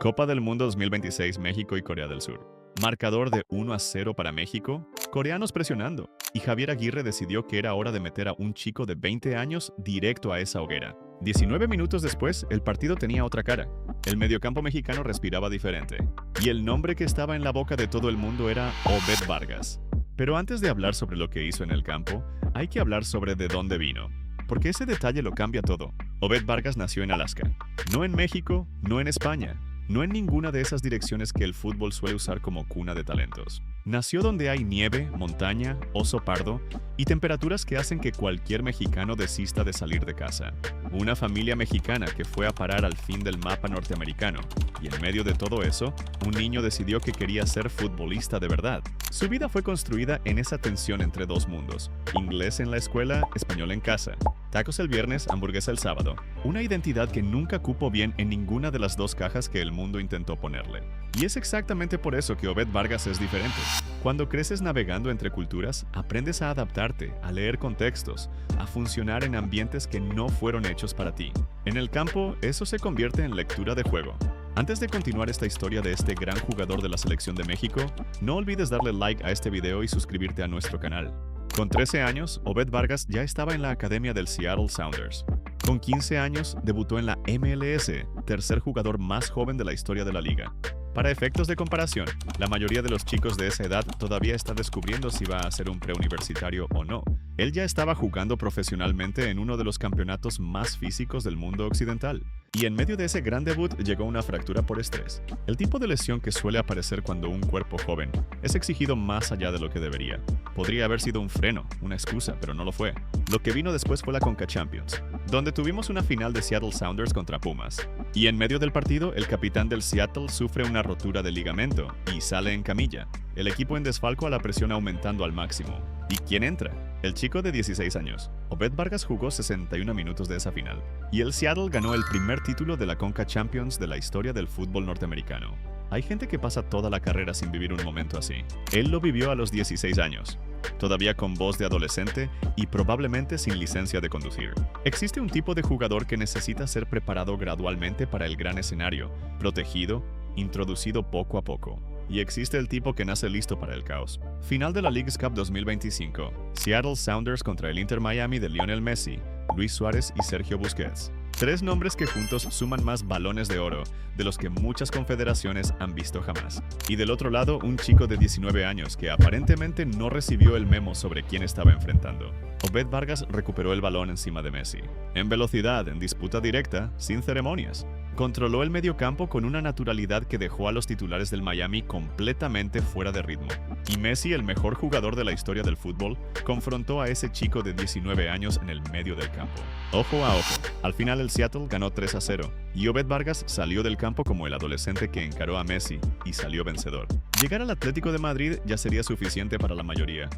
Copa del Mundo 2026 México y Corea del Sur. Marcador de 1-0 para México, coreanos presionando, y Javier Aguirre decidió que era hora de meter a un chico de 20 años directo a esa hoguera. 19 minutos después, el partido tenía otra cara. El mediocampo mexicano respiraba diferente, y el nombre que estaba en la boca de todo el mundo era Obed Vargas. Pero antes de hablar sobre lo que hizo en el campo, hay que hablar sobre de dónde vino, porque ese detalle lo cambia todo. Obed Vargas nació en Alaska, no en México, no en España, no en ninguna de esas direcciones que el fútbol suele usar como cuna de talentos. Nació donde hay nieve, montaña, oso pardo y temperaturas que hacen que cualquier mexicano desista de salir de casa. Una familia mexicana que fue a parar al fin del mapa norteamericano, y en medio de todo eso, un niño decidió que quería ser futbolista de verdad. Su vida fue construida en esa tensión entre dos mundos: inglés en la escuela, español en casa. Tacos el viernes, hamburguesa el sábado. Una identidad que nunca cupo bien en ninguna de las dos cajas que el mundo intentó ponerle. Y es exactamente por eso que Obed Vargas es diferente. Cuando creces navegando entre culturas, aprendes a adaptarte, a leer contextos, a funcionar en ambientes que no fueron hechos para ti. En el campo, eso se convierte en lectura de juego. Antes de continuar esta historia de este gran jugador de la selección de México, no olvides darle like a este video y suscribirte a nuestro canal. Con 13 años, Obed Vargas ya estaba en la academia del Seattle Sounders. Con 15 años, debutó en la MLS, tercer jugador más joven de la historia de la liga. Para efectos de comparación, la mayoría de los chicos de esa edad todavía está descubriendo si va a ser un preuniversitario o no. Él ya estaba jugando profesionalmente en uno de los campeonatos más físicos del mundo occidental. Y en medio de ese gran debut llegó una fractura por estrés. El tipo de lesión que suele aparecer cuando un cuerpo joven es exigido más allá de lo que debería. Podría haber sido un freno, una excusa, pero no lo fue. Lo que vino después fue la Conca Champions, donde tuvimos una final de Seattle Sounders contra Pumas. Y en medio del partido, el capitán del Seattle sufre una rotura de ligamento y sale en camilla. El equipo en desfalco a la presión aumentando al máximo. ¿Y quién entra? El chico de 16 años. Obed Vargas jugó 61 minutos de esa final, y el Seattle ganó el primer título de la Conca Champions de la historia del fútbol norteamericano. Hay gente que pasa toda la carrera sin vivir un momento así. Él lo vivió a los 16 años, todavía con voz de adolescente y probablemente sin licencia de conducir. Existe un tipo de jugador que necesita ser preparado gradualmente para el gran escenario, protegido, introducido poco a poco. Y existe el tipo que nace listo para el caos. Final de la Leagues Cup 2025. Seattle Sounders contra el Inter Miami de Lionel Messi, Luis Suárez y Sergio Busquets. Tres nombres que juntos suman más balones de oro de los que muchas confederaciones han visto jamás. Y del otro lado, un chico de 19 años que aparentemente no recibió el memo sobre quién estaba enfrentando. Obed Vargas recuperó el balón encima de Messi. En velocidad, en disputa directa, sin ceremonias. Controló el mediocampo con una naturalidad que dejó a los titulares del Miami completamente fuera de ritmo. Y Messi, el mejor jugador de la historia del fútbol, confrontó a ese chico de 19 años en el medio del campo. Ojo a ojo. Al final el Seattle ganó 3-0, y Obed Vargas salió del campo como el adolescente que encaró a Messi y salió vencedor. Llegar al Atlético de Madrid ya sería suficiente para la mayoría.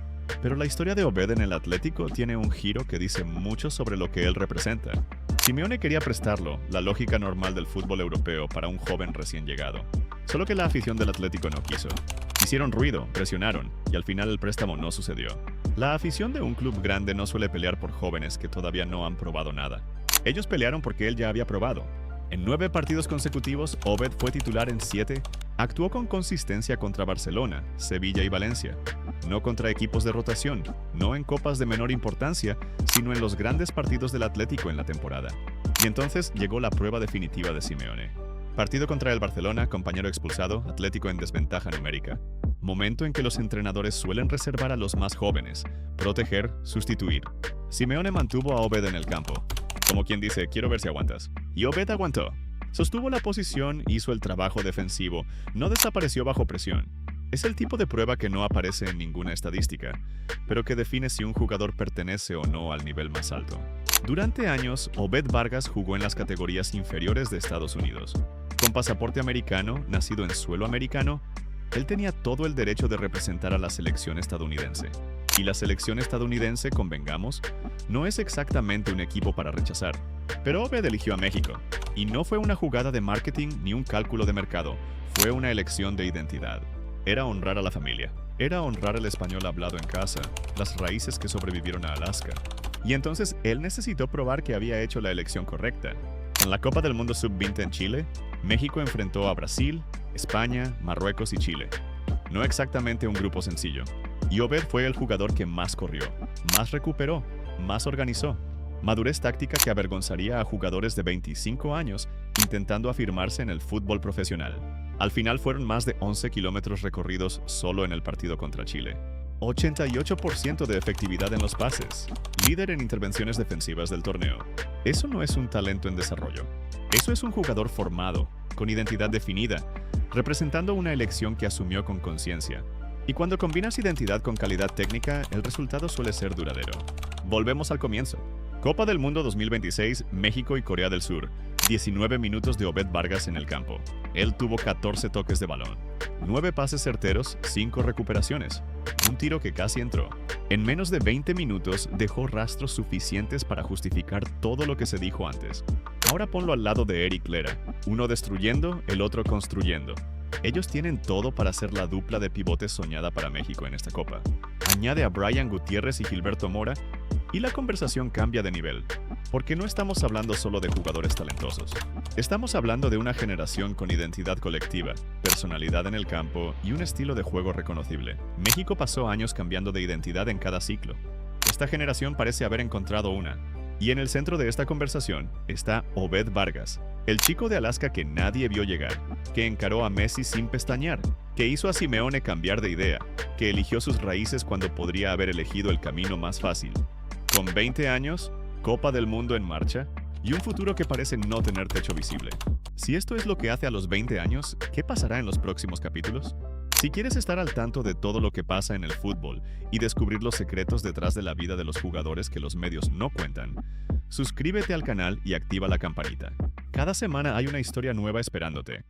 Pero la historia de Obed en el Atlético tiene un giro que dice mucho sobre lo que él representa. Simeone quería prestarlo, la lógica normal del fútbol europeo, para un joven recién llegado. Solo que la afición del Atlético no quiso. Hicieron ruido, presionaron, y al final el préstamo no sucedió. La afición de un club grande no suele pelear por jóvenes que todavía no han probado nada. Ellos pelearon porque él ya había probado. En 9 partidos consecutivos, Obed fue titular en 7, actuó con consistencia contra Barcelona, Sevilla y Valencia. No contra equipos de rotación, no en copas de menor importancia, sino en los grandes partidos del Atlético en la temporada. Y entonces llegó la prueba definitiva de Simeone. Partido contra el Barcelona, compañero expulsado, Atlético en desventaja numérica. Momento en que los entrenadores suelen reservar a los más jóvenes, proteger, sustituir. Simeone mantuvo a Obed en el campo. Como quien dice, quiero ver si aguantas. Y Obed aguantó. Sostuvo la posición, hizo el trabajo defensivo, no desapareció bajo presión. Es el tipo de prueba que no aparece en ninguna estadística, pero que define si un jugador pertenece o no al nivel más alto. Durante años, Obed Vargas jugó en las categorías inferiores de Estados Unidos. Con pasaporte americano, nacido en suelo americano, él tenía todo el derecho de representar a la selección estadounidense. Y la selección estadounidense, convengamos, no es exactamente un equipo para rechazar. Pero Obed eligió a México. Y no fue una jugada de marketing ni un cálculo de mercado, fue una elección de identidad. Era honrar a la familia. Era honrar el español hablado en casa, las raíces que sobrevivieron a Alaska. Y entonces él necesitó probar que había hecho la elección correcta. En la Copa del Mundo Sub-20 en Chile, México enfrentó a Brasil, España, Marruecos y Chile. No exactamente un grupo sencillo. Y Obed fue el jugador que más corrió, más recuperó, más organizó. Madurez táctica que avergonzaría a jugadores de 25 años intentando afirmarse en el fútbol profesional. Al final fueron más de 11 kilómetros recorridos solo en el partido contra Chile. 88% de efectividad en los pases, líder en intervenciones defensivas del torneo. Eso no es un talento en desarrollo. Eso es un jugador formado, con identidad definida, representando una elección que asumió con conciencia. Y cuando combinas identidad con calidad técnica, el resultado suele ser duradero. Volvemos al comienzo. Copa del Mundo 2026, México y Corea del Sur. 19 minutos de Obed Vargas en el campo. Él tuvo 14 toques de balón, 9 pases certeros, 5 recuperaciones, un tiro que casi entró. En menos de 20 minutos dejó rastros suficientes para justificar todo lo que se dijo antes. Ahora ponlo al lado de Eric Lera, uno destruyendo, el otro construyendo. Ellos tienen todo para ser la dupla de pivotes soñada para México en esta Copa. Añade a Brian Gutiérrez y Gilberto Mora y la conversación cambia de nivel, porque no estamos hablando solo de jugadores talentosos. Estamos hablando de una generación con identidad colectiva, personalidad en el campo y un estilo de juego reconocible. México pasó años cambiando de identidad en cada ciclo. Esta generación parece haber encontrado una. Y en el centro de esta conversación está Obed Vargas, el chico de Alaska que nadie vio llegar, que encaró a Messi sin pestañear, que hizo a Simeone cambiar de idea, que eligió sus raíces cuando podría haber elegido el camino más fácil. Con 20 años, Copa del Mundo en marcha y un futuro que parece no tener techo visible. Si esto es lo que hace a los 20 años, ¿qué pasará en los próximos capítulos? Si quieres estar al tanto de todo lo que pasa en el fútbol y descubrir los secretos detrás de la vida de los jugadores que los medios no cuentan, suscríbete al canal y activa la campanita. Cada semana hay una historia nueva esperándote.